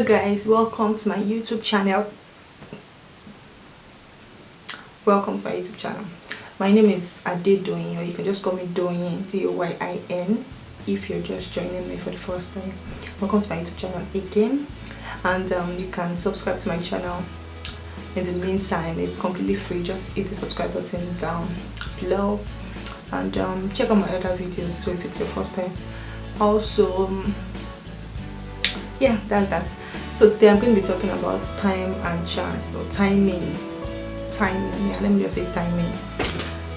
guys, welcome to my YouTube channel. My name is Adedoyin, or you can just call me Doyin, Doyin, if you're just joining me for the first time. Welcome to my YouTube channel again, and you can subscribe to my channel. In the meantime, it's completely free. Just hit the subscribe button down below, and check out my other videos too if it's your first time. Also, yeah, that's that. So today I'm going to be talking about time and chance, or timing. Yeah, let me just say timing.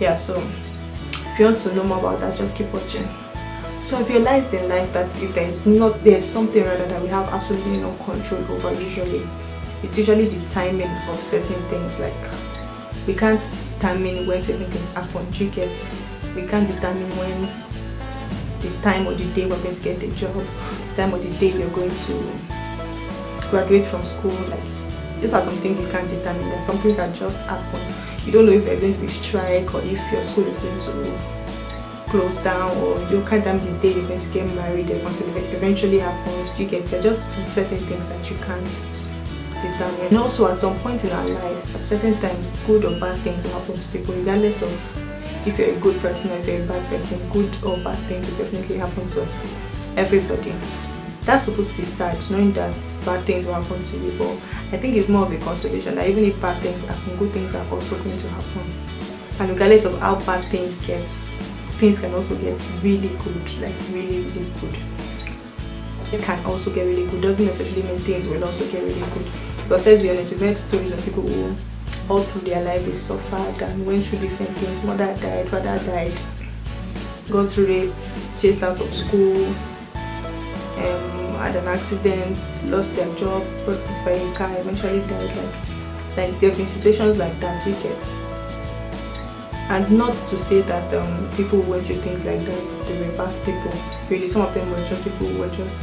Yeah, so if you want to know more about that, just keep watching. So I've realized in life that if there's something rather that we have absolutely no control over, it's usually the timing of certain things. Like, we can't determine when certain things happen. We can't determine when the time or the day we're going to get a job, the time or the day we're going to graduate from school. Like, these are some things you can't determine. There are some things that just happen. You don't know if there's going to be strike, or if your school is going to close down, or you can't tell the day you're going to get married, or once it eventually happens. There are just certain things that you can't determine. And also, at some point in our lives, at certain times, good or bad things will happen to people, regardless of if you're a good person or if you're a bad person. Good or bad things will definitely happen to everybody. That's supposed to be sad, knowing that bad things will happen to you, but I think it's more of a consolation that even if bad things happen, good things are also going to happen. And regardless of how bad things get, things can also get really good, like really good. It can also get really good. Doesn't necessarily mean things will also get really good. But let's be honest, we've heard stories of people who all through their life they suffered and went through different things. Mother died, father died, got raped, chased out of school, had an accident, lost their job, got hit by a car, eventually died. Like there have been situations like that, you get. And not to say that people who went through things like that, they were bad people. Really, some of them were just people who were just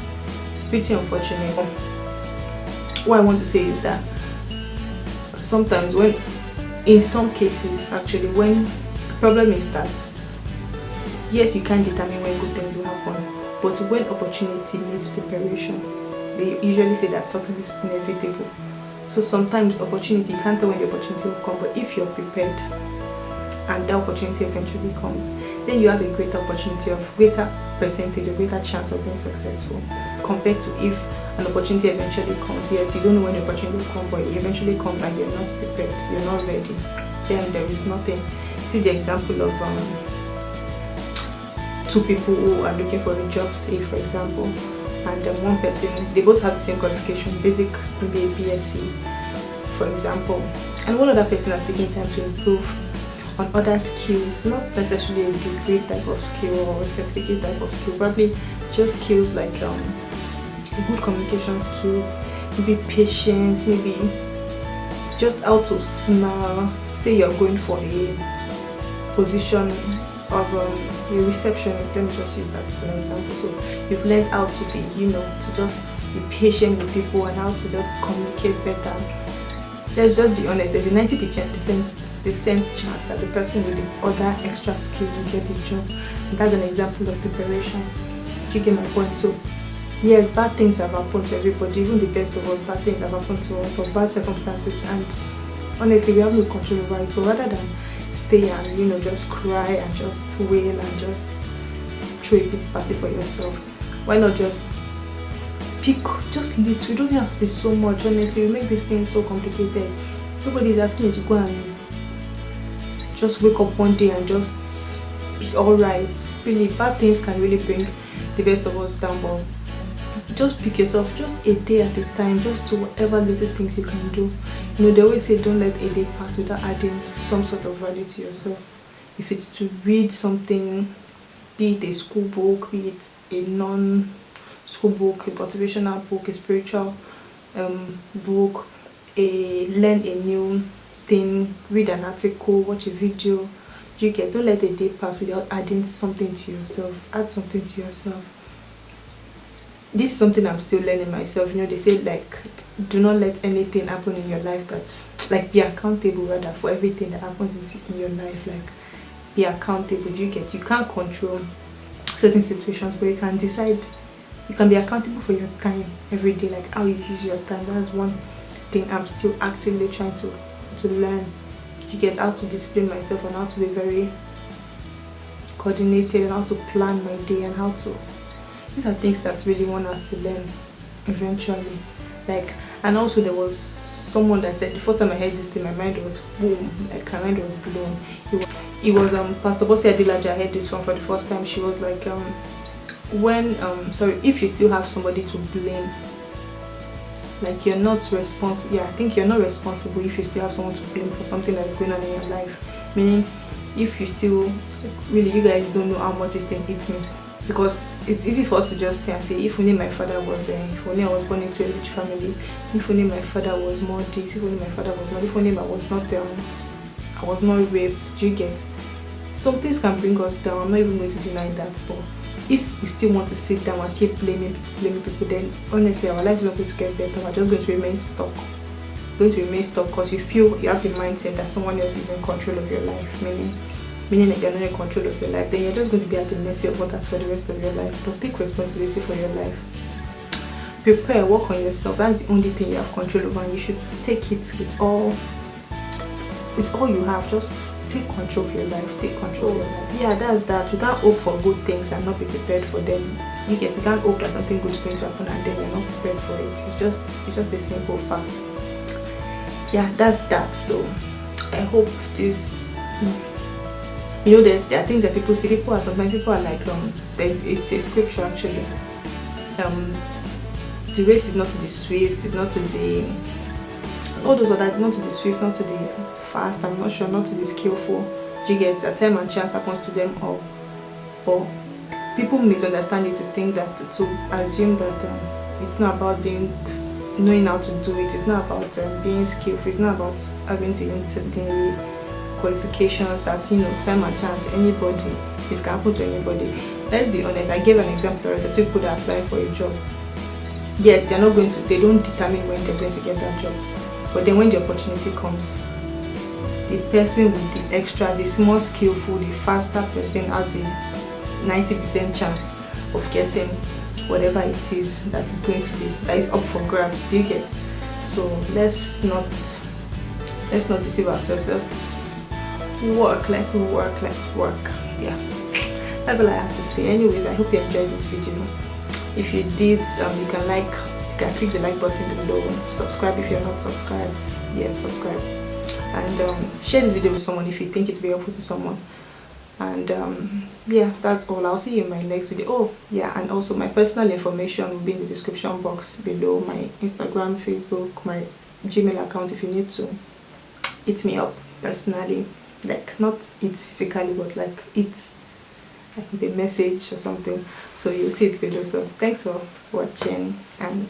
pretty unfortunate. What I want to say is that sometimes in some cases actually, when the problem is that yes, you can't determine when good things will happen, but when opportunity meets preparation, they usually say that success is inevitable. So sometimes opportunity, you can't tell when the opportunity will come, but if you're prepared and that opportunity eventually comes, then you have a greater opportunity, of greater percentage, a greater chance of being successful, compared to if an opportunity eventually comes. Yes, you don't know when the opportunity will come, but it eventually comes and you're not prepared, you're not ready, then there is nothing. See the example of two people who are looking for a job, say for example, and one person, they both have the same qualification, basic, maybe a BSc for example, and one other person has taken time to improve on other skills, not necessarily a degree type of skill or a certificate type of skill, probably just skills like good communication skills, maybe patience, maybe just how to smile. Say you're going for a position of a receptionist, let me just use that as an example. So you've learned how to be, to just be patient with people and how to just communicate better. Let's just be honest, there's a 90% chance that the person with the other extra skills will get the job. And that's an example of preparation. You get my point? So yes, bad things have happened to everybody, even the best of us. Bad things have happened to us, or bad circumstances, and honestly we have no control over it. So rather than stay and just cry and just wail and just throw a pity party for yourself, why not just pick just little? It doesn't have to be so much. Honestly, we make this thing so complicated. Nobody is asking you to go and just wake up one day and just be alright. Really, bad things can really bring the best of us down, but just pick yourself just a day at a time. Just do whatever little things you can do. They always say don't let a day pass without adding some sort of value to yourself. If it's to read something, be it a school book, be it a non-school book, a motivational book, a spiritual book, learn a new thing, read an article, watch a video, don't let a day pass without adding something to yourself. Add something to yourself. This is something I'm still learning myself. They say, like, do not let anything happen in your life be accountable rather for everything that happens in your life. Like, be accountable. You can't control certain situations, but you can decide You can be accountable for your time every day, like how you use your time. That's one thing I'm still actively trying to learn. You get how to discipline myself and how to be very coordinated and how to plan my day and how to. These are things that really want us to learn eventually. Like, and also there was someone that said the first time I heard this thing, my mind was boom, like my mind was blown. It was Pastor Bosi Adilaja. I heard this from for the first time. She was like, if you still have somebody to blame, like you're not responsible. Yeah, I think you're not responsible if you still have someone to blame for something that's going on in your life. Meaning, if you still, really, you guys don't know how much this thing eats me. Because it's easy for us to just think and say, if only my father was, if only I was born into a rich family, if only my father was more this, if only my father was not, if only I was not raped. Do you get? Some things can bring us down. I'm not even going to deny that, but if we still want to sit down and keep blaming people, then honestly our life is not going to get better. We're just going to remain stuck. Because you feel you have the mindset that someone else is in control of your life, meaning that you're not in control of your life, then you're just going to be at the mercy of others for the rest of your life. But take responsibility for your life. Prepare, work on yourself. That's the only thing you have control over, and you should take it with all you have. Just take control of your life. Take control of your life. Yeah, that's that. You can't hope for good things and not be prepared for them. You can't hope that something good is going to happen and then you're not prepared for it. It's just a simple fact. Yeah, that's that. So I hope this. There are things that people see. People are like, it's a scripture actually. The race is not to the swift, it's not to the, all those other, not to the swift, not to the fast, I'm not sure, not to the skillful. You get that time and chance happens to them all. Or people misunderstand it to assume that it's not about knowing how to do it. It's not about being skillful. It's not about having the qualifications that time and chance. Anybody, it can happen to anybody. Let's be honest. I gave an example of the two people that apply for a job. Yes, they don't determine when they're going to get that job, but then when the opportunity comes, the person with the extra, the more skillful, the faster person has the 90% chance of getting whatever it is that is going to be, that is up for grabs. Do you get? So let's not deceive ourselves. Let's work. Yeah, that's all I have to say. Anyways, I hope you enjoyed this video. If you did, you can click the like button below. Subscribe if you're not subscribed. Yes, subscribe. And share this video with someone if you think it will be helpful to someone. And yeah, that's all. I'll see you in my next video. Oh yeah, and also my personal information will be in the description box below. My Instagram, Facebook, my Gmail account if you need to hit me up personally. Like not it physically, but like it's like with a message or something. So you'll see it below. So thanks for watching and